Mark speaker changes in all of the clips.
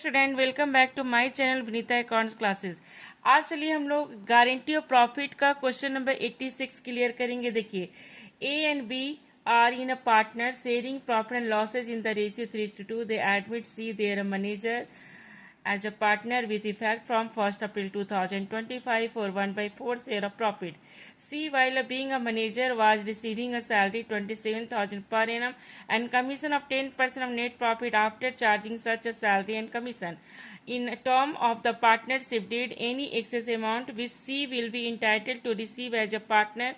Speaker 1: Student, welcome back to my channel Vinita accounts classes. आज चलिए हम लोग गारंटी ऑफ प्रॉफिट का क्वेश्चन नंबर 86 क्लियर करेंगे। देखिए, A and B are in a partner sharing profit and losses in the ratio 3:2. They admit C their manager as a partner with effect from 1st April 2025 for 1/4 share of profit. C, while being a manager, was receiving a salary 27,000 per annum and commission of 10% of net profit after charging such a salary and commission. In term of the partnership deed, any excess amount which C will be entitled to receive as a partner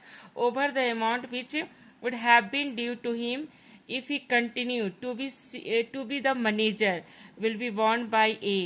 Speaker 1: over the amount which would have been due to him if he continued to be the manager will be borne by A.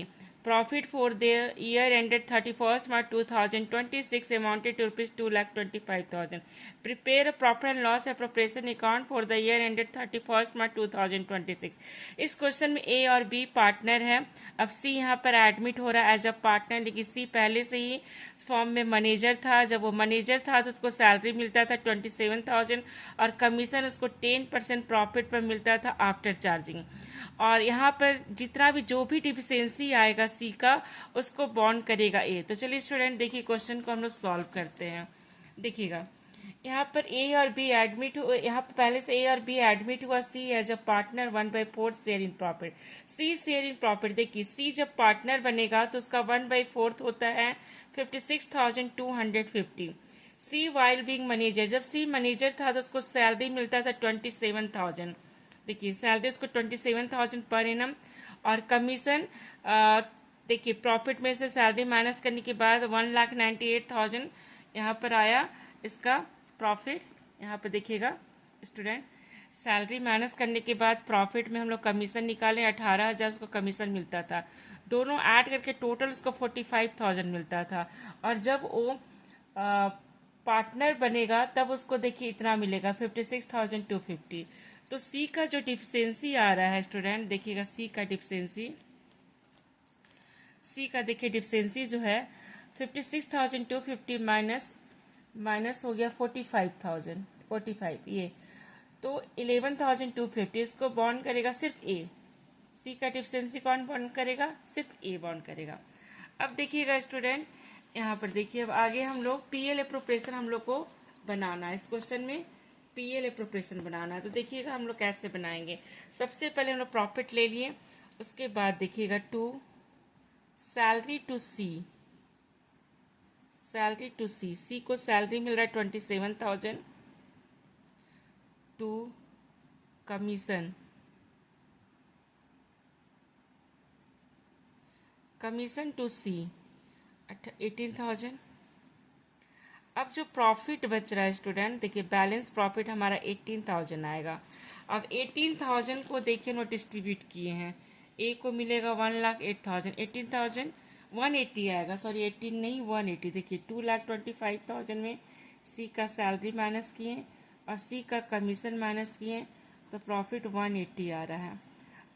Speaker 1: Profit for the year ended 31st March 2026 amounted to rupees 2,25,000. Prepare a profit and loss appropriation account for the year ended 31st March 2026. इस question में ए और B partner है। अब सी यहाँ पर admit हो रहा है एज अ पार्टनर, लेकिन सी पहले से ही फॉर्म में मैनेजर था। जब वो मैनेजर था तो उसको सैलरी मिलता था 27,000 और कमीशन उसको 10% प्रॉफिट पर मिलता था आफ्टर चार्जिंग। और यहाँ पर जितना भी जो भी डिफिशियंसी आएगा सी का उसको बॉन्ड करेगा ए। तो चलिए स्टूडेंट, देखिए क्वेश्चन को हम लोग सॉल्व करते हैं। देखिएगा, यहाँ पर ए और बी एडमिट हुआ, यहाँ पर पहले से ए और बी एडमिट हुआ। C as a partner 1/4 share in profit. C share in profit, देखिए सी जब पार्टनर बनेगा तो उसका 1/4 होता है 56,250। सी वाइल बीइंग मैनेजर, जब सी मैनेजर था तो उसको सैलरी मिलता था 27,000। देखिए सैलरी उसको 27,000 पर एनम और कमीशन देखिए प्रॉफिट में से सैलरी माइनस करने के बाद 1,98,000 यहाँ पर आया इसका प्रॉफिट। यहाँ पर देखिएगा स्टूडेंट, सैलरी माइनस करने के बाद प्रॉफिट में हम लोग कमीशन निकाले, 18,000 उसको कमीशन मिलता था। दोनों ऐड करके टोटल उसको 45,000 मिलता था। और जब वो पार्टनर बनेगा तब उसको देखिए इतना मिलेगा 56,250। तो सी का जो डिफिशियंसी आ रहा है स्टूडेंट, देखिएगा सी का देखिए डिफिशियंसी जो है 56,250 माइनस हो गया 45 ये, तो 11,250 इसको बॉन्ड करेगा सिर्फ ए। सी का डिफिशियंसी कौन बॉन्ड करेगा? सिर्फ ए बॉन्ड करेगा। अब देखिएगा स्टूडेंट, यहाँ पर देखिए अब आगे हम लोग पीएल एप्रोप्रिएशन हम लोग को बनाना है। इस क्वेश्चन में पीएल एप्रोप्रिएशन बनाना है। तो देखिएगा हम लोग कैसे बनाएंगे। सबसे पहले हम लोग प्रॉफिट ले लिए, उसके बाद देखिएगा टू सैलरी टू सी, सी को सैलरी मिल रहा है 27,000 टू कमीशन टू सी 18,000। अब जो प्रॉफिट बच रहा है स्टूडेंट, देखिए बैलेंस प्रॉफिट हमारा 18,000 आएगा। अब 18,000 को देखिए हम डिस्ट्रीब्यूट किए हैं। ए को मिलेगा 1,08,000, 18,000 180 आएगा, सॉरी 18 नहीं 180। देखिए 2,25,000 में सी का सैलरी माइनस किए और सी का कमीशन माइनस किए तो प्रॉफिट 180 आ रहा है।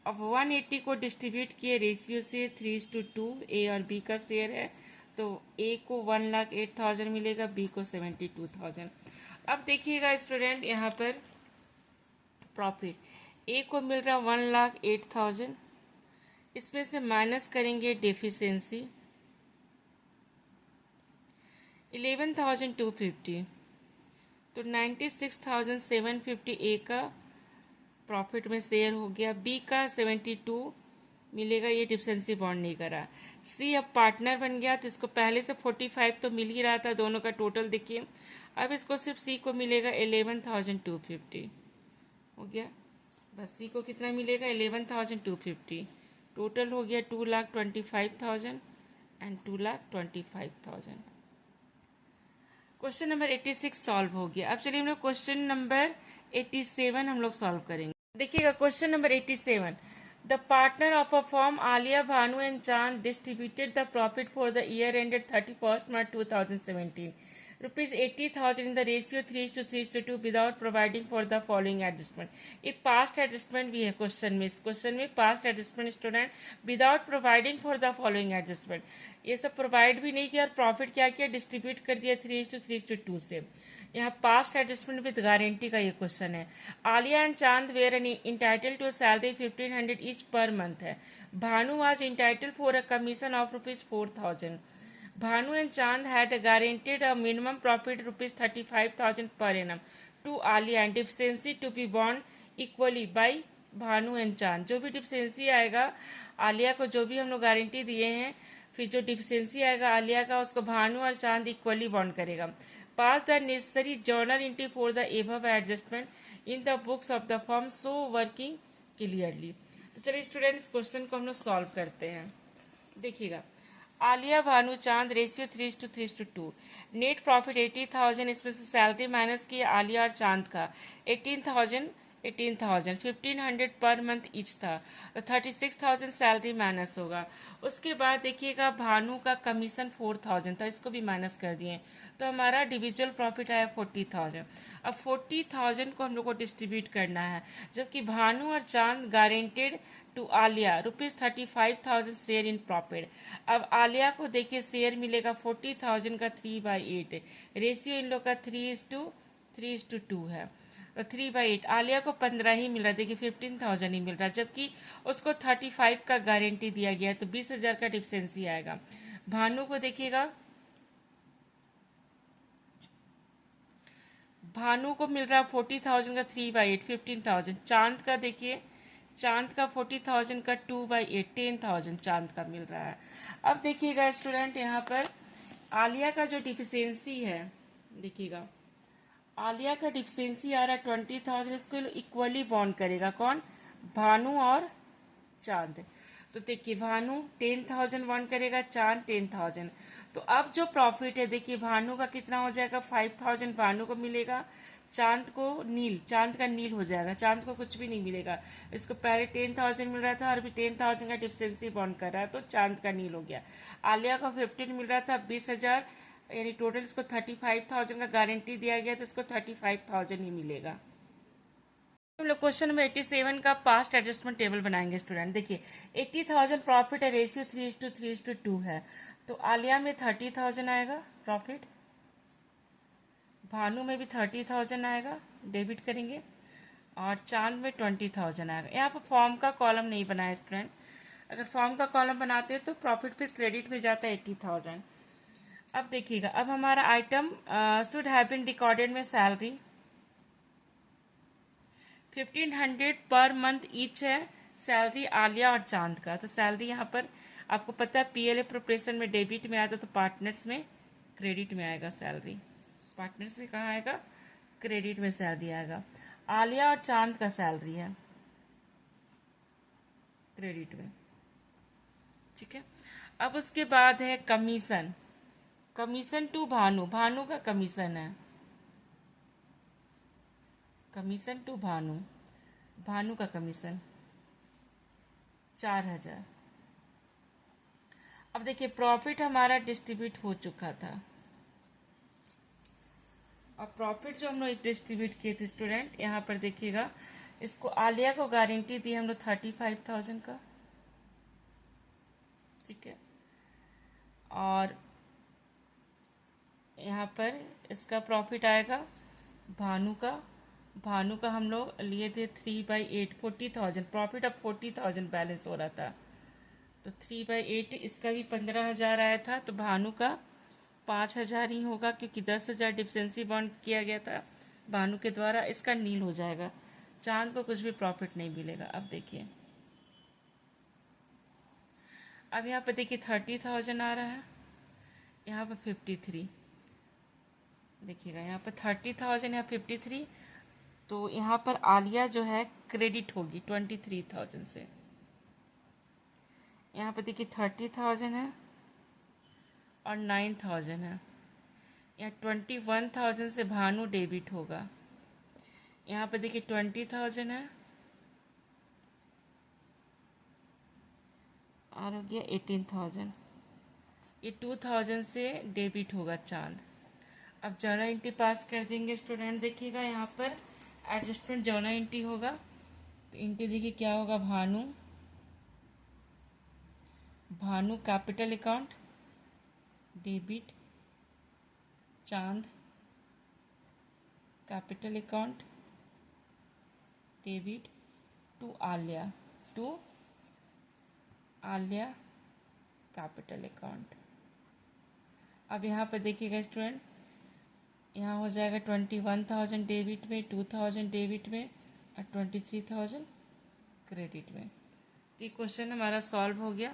Speaker 1: अब 180 को डिस्ट्रीब्यूट किए रेशियो से 3:2, ए और बी का शेयर है तो ए को 1,08,000 मिलेगा, बी को 72,000। अब देखिएगा स्टूडेंट, यहाँ पर प्रॉफिट ए को मिल रहा 1,08,000, इसमें से माइनस करेंगे डेफिशिएंसी 11,250 तो 96,750 ए का प्रॉफिट में शेयर हो गया। बी का 72 मिलेगा, ये डिफिशिएंसी बॉन्ड नहीं करा। सी अब पार्टनर बन गया तो इसको पहले से 45 तो मिल ही रहा था, दोनों का टोटल देखिए। अब इसको सिर्फ सी को मिलेगा 11,250 हो गया। बस सी को कितना मिलेगा? 11,250। टोटल हो गया 2,25,000 एंड 2,25,000। क्वेश्चन नंबर 86 सॉल्व हो गया। अब चलिए हम लोग क्वेश्चन नंबर 87 हम लोग सॉल्व करेंगे। देखिएगा question number 87, the partner of a firm Alia Bhanu and Chand distributed the profit for the year ended 31st March 2017. Rupees 80,000 in the ratio 3:3:2 without providing for the following adjustment. ये past adjustment भी है question में, इस question में past adjustment student without providing for the following adjustment, ये सब provide भी नहीं किया और प्रॉफिट क्या किया, डिस्ट्रीब्यूट कर दिया 3:3:2 से। यहाँ पास्ट एडजस्टमेंट विद गारंटी का ये क्वेश्चन है। Alia and Chand were entitled to salary 1500 each per month है। Bhanu was entitled for a commission of ₹4,000. Bhanu and Chand had guaranteed a minimum profit ₹35,000 per annum to Alia and deficiency to be borne equally by Bhanu and चांद। जो भी deficiency आएगा आलिया को, जो भी हम लोग गारंटी दिए हैं, फिर जो डिफिशियंसी आएगा आलिया का, उसको भानु और चांद इक्वली बॉन्ड करेगा। Pass the necessary journal entry for the above adjustment in the books of the firm so working clearly. तो चलिए स्टूडेंट्स क्वेश्चन को हम लोग सॉल्व करते हैं। देखिएगा, आलिया भानु चांद रेशियो 3:3:2, नेट प्रॉफिट 80,000, इसमें से सैलरी माइनस की आलिया और चांद का 18,000 1500 पर मंथ ईच था, तो 36,000 सैलरी माइनस होगा। उसके बाद देखिएगा भानु का कमीशन 4,000 था, इसको भी माइनस कर दिए, तो हमारा इंडिविजुअल प्रॉफिट आया 40,000। अब 40,000 को हम लोग को डिस्ट्रीब्यूट करना है, जबकि भानु और Chand guaranteed to Aliya ₹35,000 share in profit. अब आलिया को देखिए शेयर मिलेगा 40,000 का 3/8, रेशियो इन लोग का 3:3:2 है, तो 3/8। आलिया को 15 ही मिल रहा है, देखिए 15,000 ही मिल रहा है, जबकि उसको 35 का गारंटी दिया गया है, तो 20,000 का डिफिशियंसी आएगा। भानु को देखिएगा, भानु को मिल रहा है 40,000 का 3/8 15,000। चांद का देखिए, चांद का 40,000 का 2/8 10,000 चांद का मिल रहा है। अब देखिएगा स्टूडेंट, यहाँ पर आलिया का जो डिफिशियंसी है, देखिएगा आलिया का डिफिशियंसी आ रहा है 20,000, इसको इक्वली बॉन्ड करेगा कौन, भानु और चांद। तो देखिए भानु 10,000 बॉन्ड करेगा, चांद 10,000। तो अब जो प्रॉफिट है देखिए भानु का कितना हो जाएगा, 5,000 भानु को मिलेगा, चांद को नील, चांद का नील हो जाएगा, चांद को कुछ भी नहीं मिलेगा। इसको पहले 10,000 मिल रहा था और अभी 10,000 का डिफिशियंसी बॉन्ड कर रहा है, तो चांद का नील हो गया। आलिया को 15 मिल रहा था, 20,000, यानी टोटल इसको 35,000 का गारंटी दिया गया, तो इसको 35,000 ही मिलेगा। हम लोग क्वेश्चन नंबर 87 का पास्ट एडजस्टमेंट टेबल बनाएंगे स्टूडेंट। देखिए 80,000 प्रॉफिट है, रेशियो 3:3:2 है, तो आलिया में 30,000 आएगा प्रॉफिट, भानु में भी 30,000 आएगा, डेबिट करेंगे, और चांद में 20,000 आएगा। यहाँ पर फॉर्म का कॉलम नहीं बनाया स्टूडेंट, अगर फॉर्म का कॉलम बनाते हैं तो प्रॉफिट फिर क्रेडिट में जाता है 80,000। अब देखिएगा, अब हमारा item should have been recorded में सैलरी 1500 पर मंथ ईच है, सैलरी आलिया और चांद का। तो सैलरी यहाँ पर आपको पता है पीएलए प्रोपरेशन में डेबिट में आता, तो पार्टनर्स में क्रेडिट में आएगा सैलरी, पार्टनर्स में कहाँ आएगा, क्रेडिट में सैलरी आएगा। आलिया और चांद का सैलरी है क्रेडिट में, ठीक है। अब उसके बाद है commission, commission to Bhanu, Bhanu का कमीशन है, कमीशन टू भानु, भानु का कमीशन 4,000। अब देखिए प्रॉफिट हमारा डिस्ट्रीब्यूट हो चुका था, और प्रॉफिट जो हम लोग डिस्ट्रीब्यूट किए थे स्टूडेंट, यहाँ पर देखिएगा, इसको आलिया को गारंटी दी हम लोग 35,000 का, ठीक है, और यहाँ पर इसका प्रॉफिट आएगा भानु का, भानु का हम लोग लिए थे 3/8 40,000 प्रॉफिट, अब 40,000 बैलेंस हो रहा था, तो 3/8 इसका भी 15,000 आया था, तो भानु का 5,000 ही होगा, क्योंकि 10,000 डिफिशियंसी बॉन्ड किया गया था भानु के द्वारा, इसका नील हो जाएगा, चांद को कुछ भी प्रॉफिट नहीं मिलेगा। अब देखिए, अब यहाँ पर देखिए 30,000 आ रहा है, यहाँ पर 53, देखिएगा यहाँ पर 30,000, यहाँ 53, तो यहाँ पर आलिया जो है क्रेडिट होगी 23,000 से, यहाँ पर देखिए 30,000 है और 9,000 है, यहाँ 21,000 से भानु डेबिट होगा, यहाँ पर देखिए 20,000 है और हो गया 18,000, ये 2,000 से डेबिट होगा चांद। अब जर्नल एंट्री पास कर देंगे स्टूडेंट। देखिएगा यहाँ पर एडजस्टमेंट जर्नल एंट्री होगा, तो एंट्री देखिए क्या होगा, Bhanu, Bhanu capital account debit, Chand capital account debit, to Alia, to Alia capital account. अब यहाँ पर देखिएगा स्टूडेंट, यहाँ हो जाएगा 21,000 डेबिट में, 2,000 डेबिट में और 23,000 क्रेडिट में। तो ये क्वेश्चन हमारा सॉल्व हो गया।